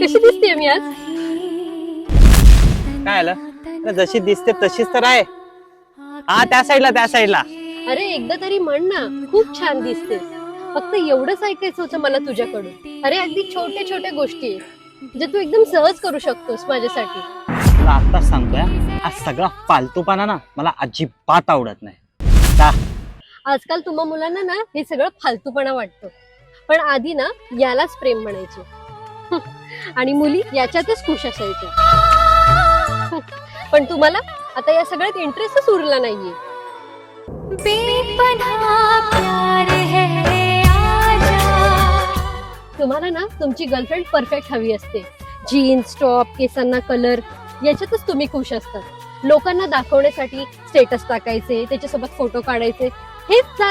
कशी दिसते मी आज? काय आलं? जशी दिसते तशीच तर आहे. हा त्या साईडला. अरे एकदा तरी म्हण ना, खूप छान दिसतेस. फक्त एवढंच ऐकायचं होतं मला तुझ्याकडून. अरे अगदी छोट्या छोट्या गोष्टी आहेत जे तू एकदम सहज करू शकतोस माझ्यासाठी. तुला आत्ताच सांगतोय, हा सगळा फालतूपणा ना मला अजिबात आवडत नाही. का? आजकाल तुम्हा मुलांना ना हे सगळं फालतूपणा वाटतं, पण आधी ना यालाच प्रेम म्हणायचे आणि मुली याच्यातच खुश असायच्या. पण तुम्हाला आता या सगळ्यात इंटरेस्टच उरला नाहीये. तुम्हाला ना तुमची गर्लफ्रेंड परफेक्ट हवी असते. जीन्स टॉप, केसांना कलर, याच्यातच तुम्ही खुश असतात. लोकांना दाखवण्यासाठी स्टेटस टाकायचे, त्याच्यासोबत फोटो काढायचे, हेच चालू